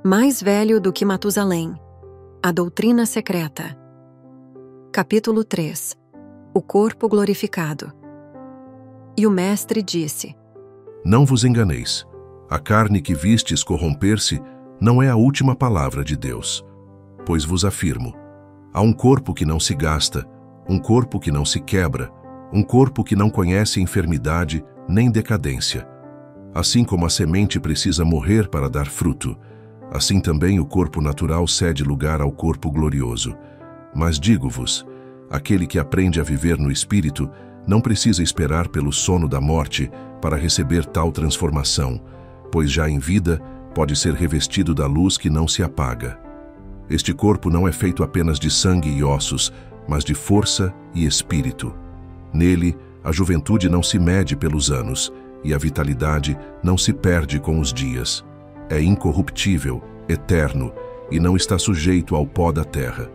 Mais velho do que Matusalém. A doutrina secreta. Capítulo 3. O corpo glorificado. E o mestre disse: Não vos enganeis. A carne que vistes corromper-se não é a última palavra de Deus. Pois vos afirmo, há um corpo que não se gasta, um corpo que não se quebra, um corpo que não conhece enfermidade nem decadência. Assim como a semente precisa morrer para dar fruto, assim também o corpo natural cede lugar ao corpo glorioso. Mas digo-vos, aquele que aprende a viver no Espírito não precisa esperar pelo sono da morte para receber tal transformação, pois já em vida pode ser revestido da luz que não se apaga. Este corpo não é feito apenas de sangue e ossos, mas de força e espírito. Nele, a juventude não se mede pelos anos, e a vitalidade não se perde com os dias. É incorruptível, eterno, e não está sujeito ao pó da terra.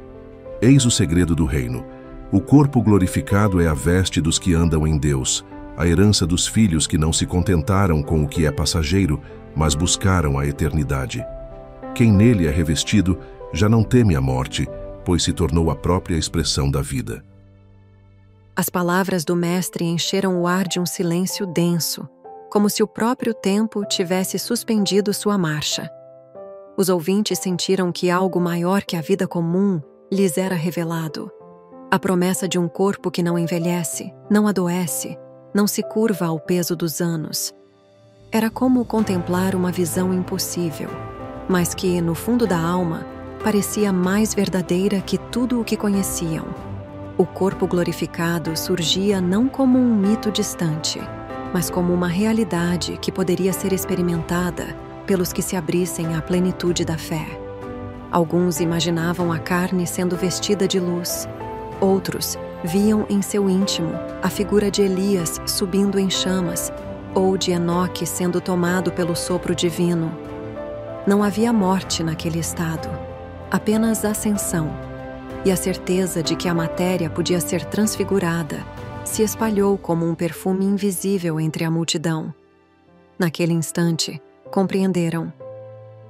Eis o segredo do reino. O corpo glorificado é a veste dos que andam em Deus, a herança dos filhos que não se contentaram com o que é passageiro, mas buscaram a eternidade. Quem nele é revestido já não teme a morte, pois se tornou a própria expressão da vida. As palavras do mestre encheram o ar de um silêncio denso, como se o próprio tempo tivesse suspendido sua marcha. Os ouvintes sentiram que algo maior que a vida comum lhes era revelado. A promessa de um corpo que não envelhece, não adoece, não se curva ao peso dos anos. Era como contemplar uma visão impossível, mas que, no fundo da alma, parecia mais verdadeira que tudo o que conheciam. O corpo glorificado surgia não como um mito distante, mas como uma realidade que poderia ser experimentada pelos que se abrissem à plenitude da fé. Alguns imaginavam a carne sendo vestida de luz. Outros viam em seu íntimo a figura de Elias subindo em chamas, ou de Enoque sendo tomado pelo sopro divino. Não havia morte naquele estado, apenas ascensão, e a certeza de que a matéria podia ser transfigurada se espalhou como um perfume invisível entre a multidão. Naquele instante, compreenderam.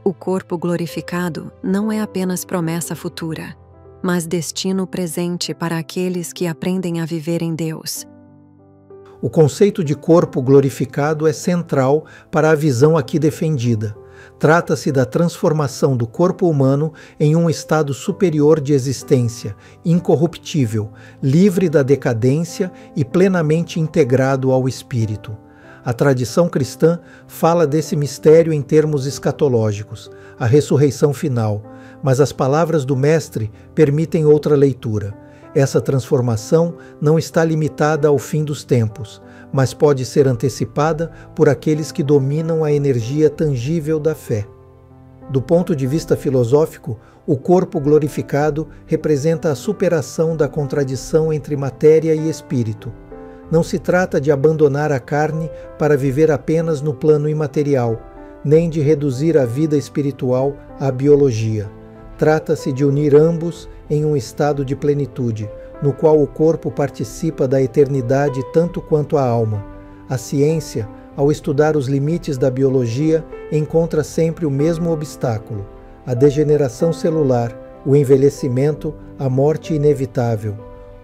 O corpo glorificado não é apenas promessa futura, mas destino presente para aqueles que aprendem a viver em Deus. O conceito de corpo glorificado é central para a visão aqui defendida. Trata-se da transformação do corpo humano em um estado superior de existência, incorruptível, livre da decadência e plenamente integrado ao espírito. A tradição cristã fala desse mistério em termos escatológicos, a ressurreição final, mas as palavras do Mestre permitem outra leitura. Essa transformação não está limitada ao fim dos tempos, mas pode ser antecipada por aqueles que dominam a energia tangível da fé. Do ponto de vista filosófico, o corpo glorificado representa a superação da contradição entre matéria e espírito. Não se trata de abandonar a carne para viver apenas no plano imaterial, nem de reduzir a vida espiritual à biologia. Trata-se de unir ambos em um estado de plenitude, no qual o corpo participa da eternidade tanto quanto a alma. A ciência, ao estudar os limites da biologia, encontra sempre o mesmo obstáculo: a degeneração celular, o envelhecimento, a morte inevitável.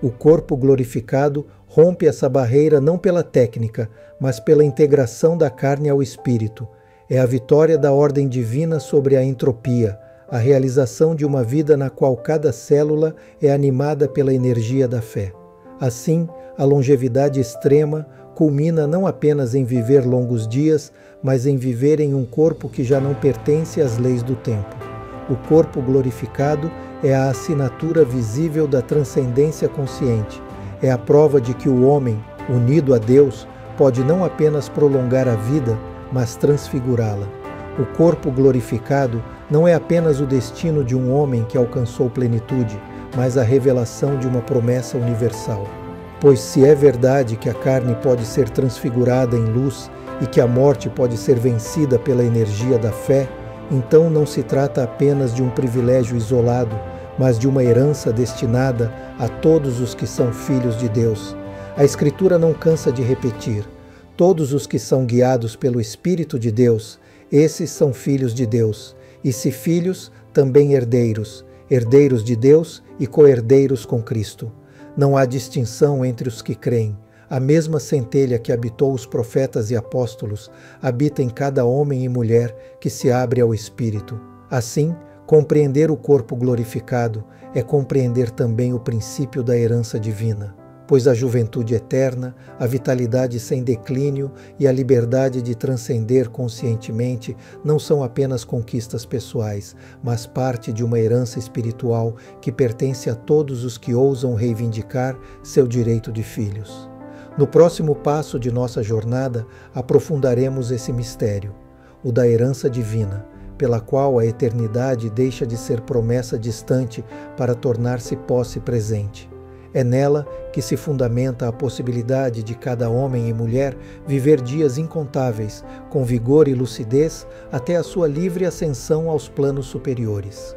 O corpo glorificado rompe essa barreira não pela técnica, mas pela integração da carne ao espírito. É a vitória da ordem divina sobre a entropia, a realização de uma vida na qual cada célula é animada pela energia da fé. Assim, a longevidade extrema culmina não apenas em viver longos dias, mas em viver em um corpo que já não pertence às leis do tempo. O corpo glorificado é a assinatura visível da transcendência consciente. É a prova de que o homem, unido a Deus, pode não apenas prolongar a vida, mas transfigurá-la. O corpo glorificado não é apenas o destino de um homem que alcançou plenitude, mas a revelação de uma promessa universal. Pois se é verdade que a carne pode ser transfigurada em luz e que a morte pode ser vencida pela energia da fé, então não se trata apenas de um privilégio isolado, mas de uma herança destinada a todos os que são filhos de Deus. A Escritura não cansa de repetir: todos os que são guiados pelo Espírito de Deus, esses são filhos de Deus. E se filhos, também herdeiros, herdeiros de Deus e co-herdeiros com Cristo. Não há distinção entre os que creem. A mesma centelha que habitou os profetas e apóstolos habita em cada homem e mulher que se abre ao Espírito. Assim, compreender o corpo glorificado é compreender também o princípio da herança divina, pois a juventude eterna, a vitalidade sem declínio e a liberdade de transcender conscientemente não são apenas conquistas pessoais, mas parte de uma herança espiritual que pertence a todos os que ousam reivindicar seu direito de filhos. No próximo passo de nossa jornada, aprofundaremos esse mistério, o da herança divina, pela qual a eternidade deixa de ser promessa distante para tornar-se posse presente. É nela que se fundamenta a possibilidade de cada homem e mulher viver dias incontáveis, com vigor e lucidez, até a sua livre ascensão aos planos superiores.